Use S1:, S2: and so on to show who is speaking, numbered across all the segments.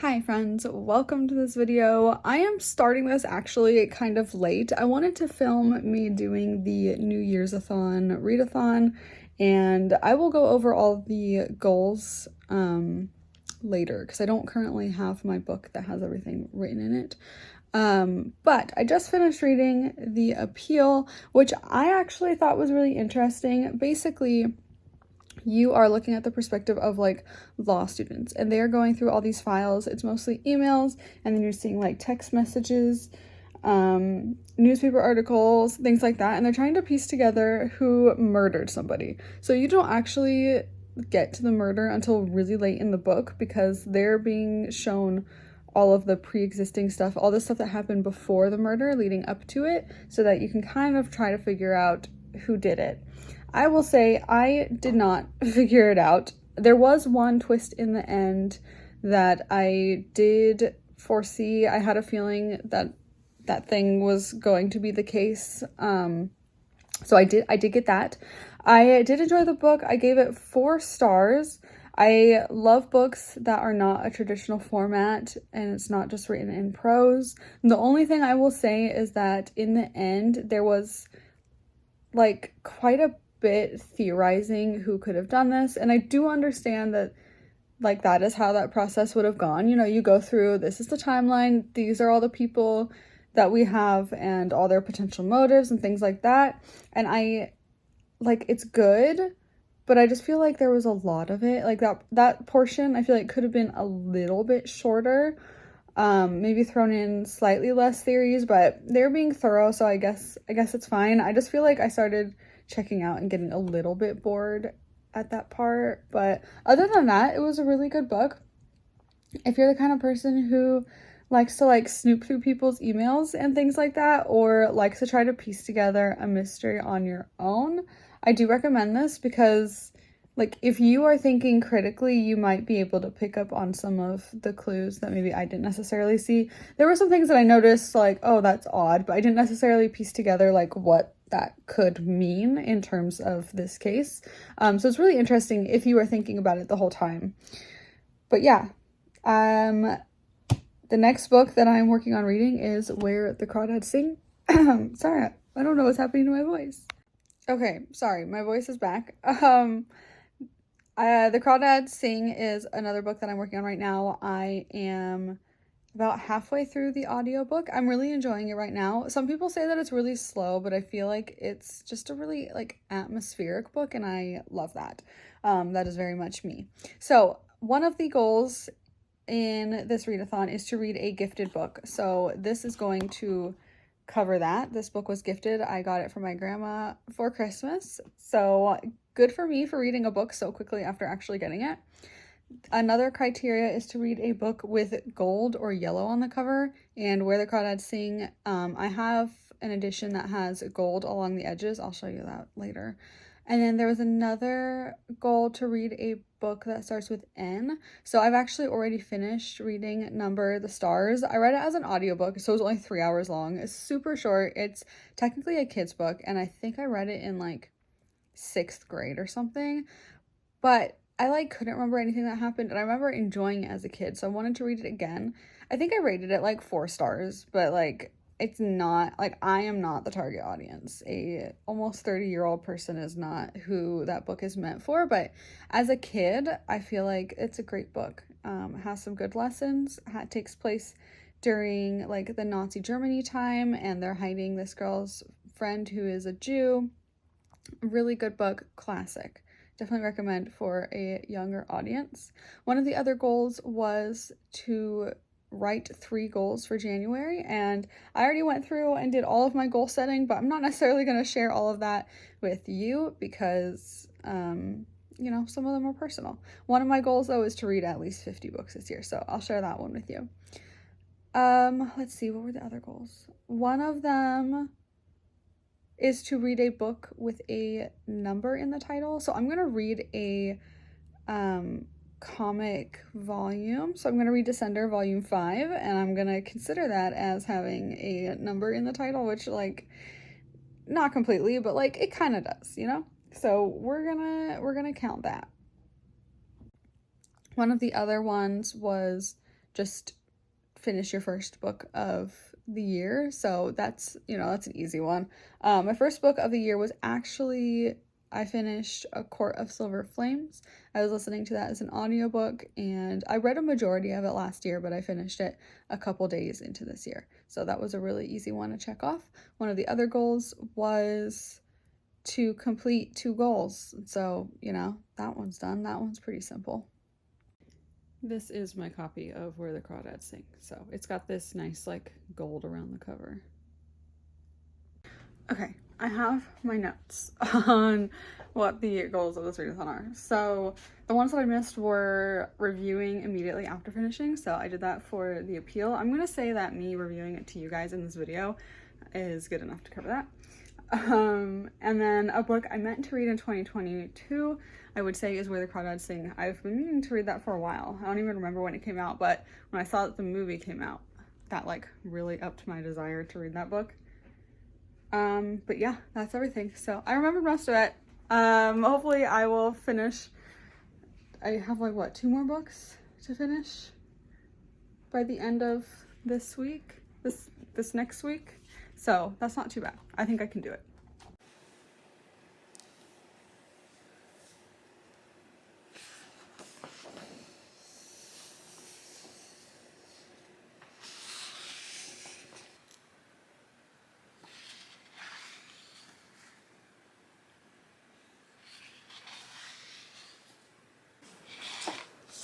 S1: Hi friends, welcome to this video. I am starting this actually kind of late. I wanted to film me doing the Newyearsathon readathon, and I will go over all the goals later because I don't currently have my book that has everything written in it. But I just finished reading The Appeal, which I actually thought was really interesting. Basically, you are looking at the perspective of like law students, and they're going through all these files. It's mostly emails, and then you're seeing like text messages, newspaper articles, things like that, and they're trying to piece together who murdered somebody. So you don't actually get to the murder until really late in the book because they're being shown all of the pre-existing stuff, all the stuff that happened before the murder leading up to it, so that you can kind of try to figure out who did it. I will say I did not figure it out. There was one twist in the end that I did foresee. I had a feeling that that thing was going to be the case. So I did get that. I did enjoy the book. I gave it 4 stars. I love books that are not a traditional format and it's not just written in prose. The only thing I will say is that in the end, there was like quite a bit theorizing who could have done this, and I do understand that like that is how that process would have gone. You know, you go through, this is the timeline, these are all the people that we have and all their potential motives and things like that, and I like, it's good, but I just feel like there was a lot of it. Like that portion I feel like could have been a little bit shorter, maybe thrown in slightly less theories, but they're being thorough, so I guess it's fine. I just feel like I started checking out and getting a little bit bored at that part, but other than that, it was a really good book. If you're the kind of person who likes to like snoop through people's emails and things like that, or likes to try to piece together a mystery on your own, I do recommend this because like if you are thinking critically, you might be able to pick up on some of the clues that maybe I didn't necessarily see. There were some things that I noticed like, oh, that's odd, but I didn't necessarily piece together like what that could mean in terms of this case. So it's really interesting if you were thinking about it the whole time. But yeah, the next book that I'm working on reading is Where the Crawdads Sing. Sorry, I don't know what's happening to my voice. Okay, sorry, my voice is back. The Crawdads Sing is another book that I'm working on right now. I am about halfway through the audiobook. I'm really enjoying it right now. Some people say that it's really slow, but I feel like it's just a really like atmospheric book, and I love that. That is very much me. So one of the goals in this readathon is to read a gifted book. So this is going to cover that. This book was gifted. I got it from my grandma for Christmas. So good for me for reading a book so quickly after actually getting it. Another criteria is to read a book with gold or yellow on the cover, and Where the Crawdads Sing, I have an edition that has gold along the edges. I'll show you that later. And then there was another goal to read a book that starts with N. So I've actually already finished reading Number the Stars. I read it as an audiobook, so it was only 3 hours long. It's super short. It's technically a kid's book, and I think I read it in like 6th grade or something. But I like couldn't remember anything that happened, and I remember enjoying it as a kid, so I wanted to read it again. I think I rated it like 4 stars, but like it's not like, I am not the target audience. A almost 30-year-old person is not who that book is meant for, but as a kid, I feel like it's a great book. Has some good lessons. Takes place during like the Nazi Germany time, and they're hiding this girl's friend who is a Jew. Really good book, classic. Definitely recommend for a younger audience. One of the other goals was to write 3 goals for January, and I already went through and did all of my goal setting, but I'm not necessarily going to share all of that with you because, you know, some of them are personal. One of my goals, though, is to read at least 50 books this year, so I'll share that one with you. Let's see, what were the other goals? One of them is to read a book with a number in the title. So I'm going to read a comic volume. So I'm going to read Descender Volume 5, and I'm going to consider that as having a number in the title, which like not completely, but like it kind of does, you know? So we're gonna count that. One of the other ones was just finish your first book of the year. So that's, that's an easy one. My first book of the year was actually, I finished A Court of Silver Flames. I was listening to that as an audiobook, and I read a majority of it last year, but I finished it a couple days into this year. So that was a really easy one to check off. One of the other goals was to complete 2 goals. So, that one's done. That one's pretty simple. This is my copy of Where the Crawdads Sing. So it's got this nice like gold around the cover. Okay, I have my notes on what the goals of this readathon are. So the ones that I missed were reviewing immediately after finishing. So I did that for the appeal. I'm gonna say that me reviewing it to you guys in this video is good enough to cover that. And then a book I meant to read in 2022, I would say, is Where the Crawdads Sing. I've been meaning to read that for a while. I don't even remember when it came out, but when I saw that the movie came out, that like really upped my desire to read that book. But yeah, that's everything. So I remembered most of it. Hopefully I will finish. I have like what, 2 more books to finish by the end of this week, this next week. So that's not too bad. I think I can do it.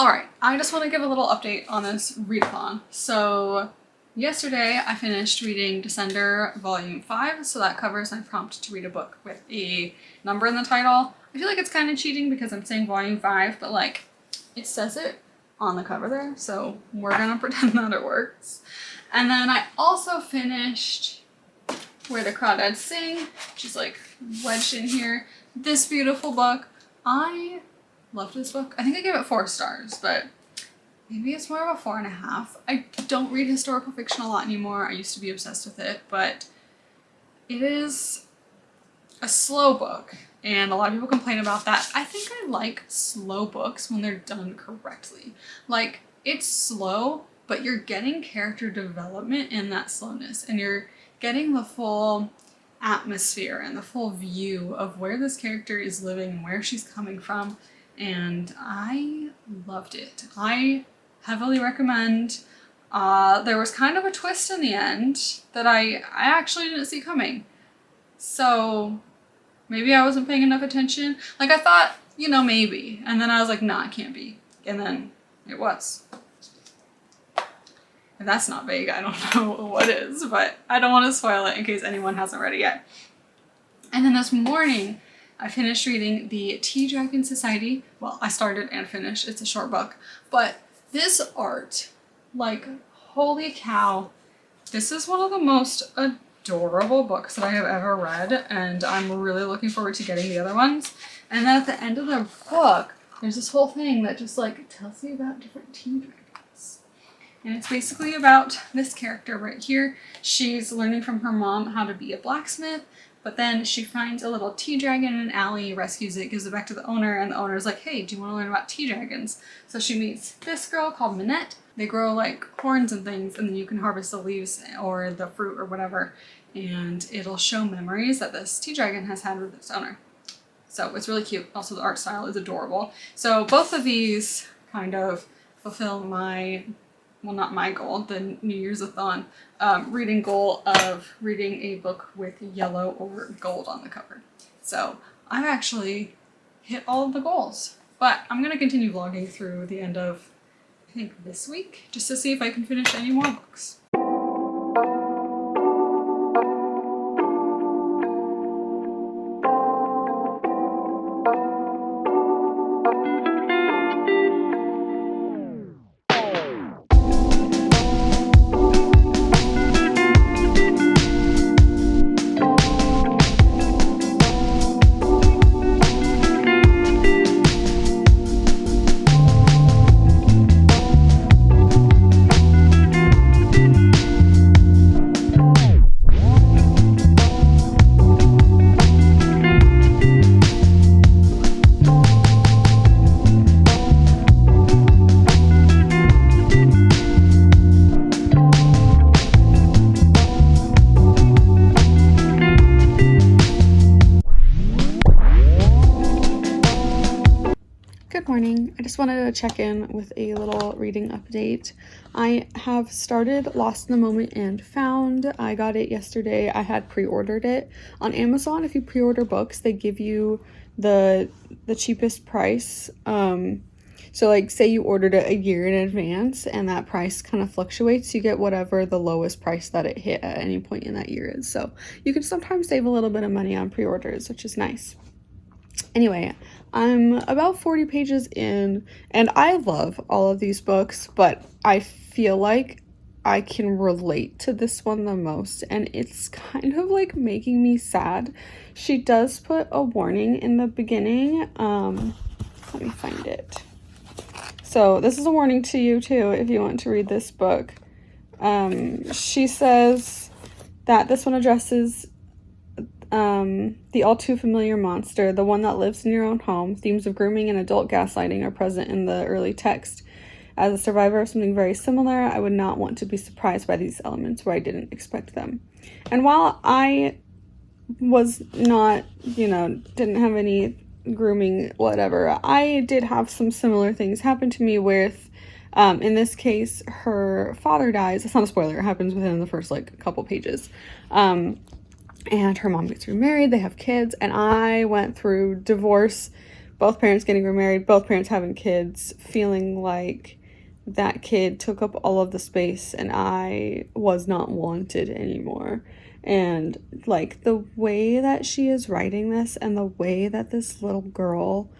S1: All right, I just want to give a little update on this readathon. So yesterday I finished reading Descender Volume 5, so that covers my prompt to read a book with a number in the title. I feel like it's kind of cheating because I'm saying Volume 5, but like it says it on the cover there, so we're gonna pretend that it works. And then I also finished Where the Crawdads Sing, which is like wedged in here. This beautiful book. I loved this book. I think I gave it 4 stars, but maybe it's more of a 4.5. I don't read historical fiction a lot anymore. I used to be obsessed with it, but it is a slow book, and a lot of people complain about that. I think I like slow books when they're done correctly. Like, it's slow, but you're getting character development in that slowness, and you're getting the full atmosphere and the full view of where this character is living and where she's coming from. And I loved it. I heavily recommend. There was kind of a twist in the end that I actually didn't see coming. So maybe I wasn't paying enough attention. Like I thought, maybe. And then I was like, nah, it can't be. And then it was. If that's not vague, I don't know what is, but I don't want to spoil it in case anyone hasn't read it yet. And then this morning, I finished reading the Tea Dragon Society. Well, I started and finished. It's a short book. But this art, like, holy cow, this is one of the most adorable books that I have ever read, and I'm really looking forward to getting the other ones. And then at the end of the book, there's this whole thing that just, like, tells you about different tea dragons. And it's basically about this character right here. She's learning from her mom how to be a blacksmith. But then she finds a little tea dragon in an alley, rescues it, gives it back to the owner, and the owner's like, hey, do you want to learn about tea dragons? So she meets this girl called Minette. They grow like horns and things, and then you can harvest the leaves or the fruit or whatever, and it'll show memories that this tea dragon has had with its owner. So it's really cute. Also, the art style is adorable. So both of these kind of fulfill my, well, not my goal, the Newyearsathon reading goal of reading a book with yellow or gold on the cover. So I've actually hit all of the goals, but I'm going to continue vlogging through the end of, I think, this week, just to see if I can finish any more books. just wanted to check in with a little reading update. I have started Lost in the Moment and Found. I got it yesterday. I had pre-ordered it on Amazon. If you pre-order books, they give you the cheapest price. So like say you ordered it a year in advance and that price kind of fluctuates, you get whatever the lowest price that it hit at any point in that year is. So you can sometimes save a little bit of money on pre-orders, which is nice. Anyway, I'm about 40 pages in, and I love all of these books, but I feel like I can relate to this one the most, and it's kind of like making me sad. She does put a warning in the beginning. Let me find it. So this is a warning to you too if you want to read this book. She says that this one addresses the all too familiar monster, the one that lives in your own home. Themes of grooming and adult gaslighting are present in the early text. As a survivor of something very similar, I would not want to be surprised by these elements where I didn't expect them. And while I was not, didn't have any grooming, whatever, I did have some similar things happen to me with, in this case, her father dies. It's not a spoiler. It happens within the first, couple pages. And her mom gets remarried, they have kids, and I went through divorce, both parents getting remarried, both parents having kids, feeling like that kid took up all of the space and I was not wanted anymore. And the way that she is writing this and the way that this little girl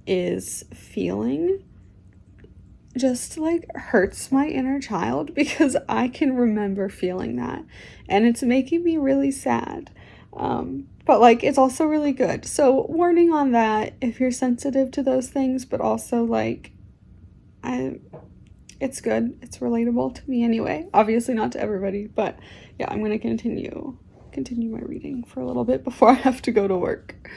S1: is feeling just hurts my inner child, because I can remember feeling that and it's making me really sad. But it's also really good. So warning on that if you're sensitive to those things, but also it's good. It's relatable to me anyway. Obviously not to everybody, but yeah, I'm going to continue my reading for a little bit before I have to go to work.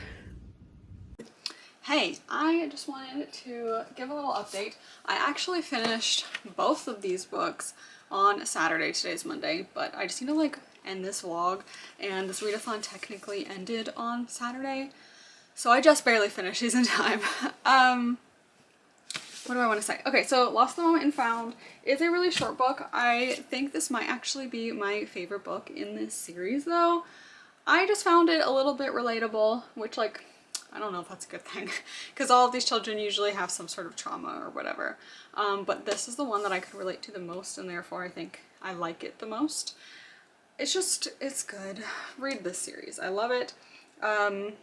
S1: Hey, I just wanted to give a little update. I actually finished both of these books on Saturday. Today's Monday, but I just need to end this vlog, and this readathon technically ended on Saturday, so I just barely finished these in time. What do I want to say? Okay, so Lost in the Moment and Found is a really short book. I think this might actually be my favorite book in this series though. I just found it a little bit relatable, which I don't know if that's a good thing, because all of these children usually have some sort of trauma or whatever. But this is the one that I could relate to the most, and therefore I think I like it the most. It's good. Read this series. I love it. I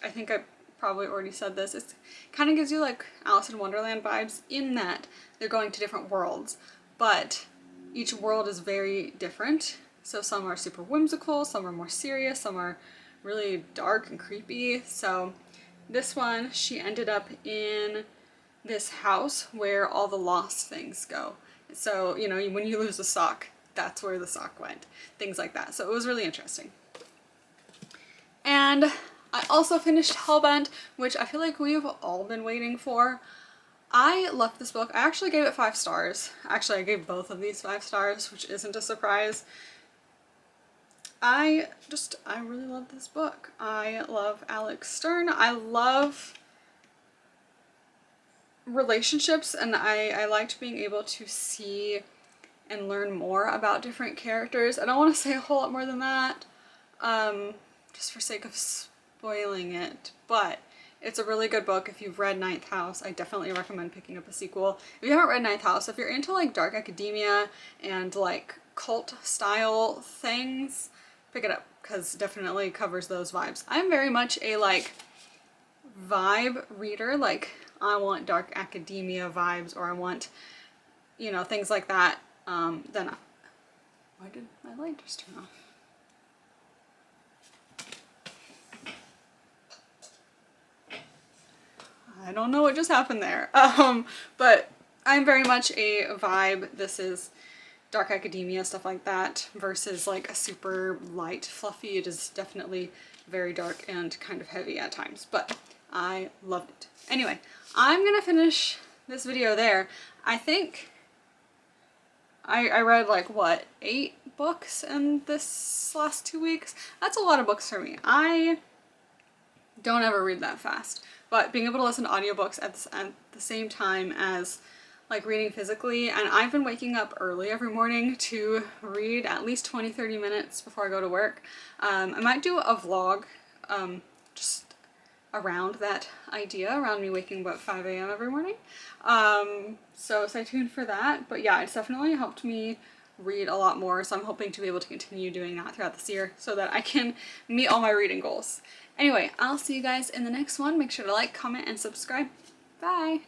S1: think I probably already said this. It kind of gives you Alice in Wonderland vibes in that they're going to different worlds, but each world is very different. So some are super whimsical, some are more serious, some are really dark and creepy. So this one, she ended up in this house where all the lost things go. So, when you lose a sock, that's where the sock went. Things like that. So it was really interesting. And I also finished Hellbent, which I feel like we've all been waiting for. I loved this book. I actually gave it 5 stars. Actually, I gave both of these 5 stars, which isn't a surprise. I really love this book. I love Alex Stern. I love relationships, and I liked being able to see and learn more about different characters. I don't want to say a whole lot more than that, just for sake of spoiling it, but it's a really good book. If you've read Ninth House, I definitely recommend picking up a sequel. If you haven't read Ninth House, if you're into dark academia and cult style things, pick it up, because it definitely covers those vibes. I'm very much a vibe reader. I want dark academia vibes, or I want, things like that. Then why did my light just turn off? I don't know what just happened there. But I'm very much a vibe. This is dark academia, stuff like that, versus a super light, fluffy. It is definitely very dark and kind of heavy at times, but I loved it. Anyway, I'm gonna finish this video there. I think I read what, 8 books in this last 2 weeks? That's a lot of books for me. I Don't ever read that fast. But being able to listen to audiobooks at the same time as like reading physically, and I've been waking up early every morning to read at least 20-30 minutes before I go to work. I might do a vlog just around that idea, around me waking up at 5 a.m. every morning. So stay tuned for that. But yeah, it's definitely helped me read a lot more, so I'm hoping to be able to continue doing that throughout this year so that I can meet all my reading goals. Anyway, I'll see you guys in the next one. Make sure to like, comment, and subscribe. Bye!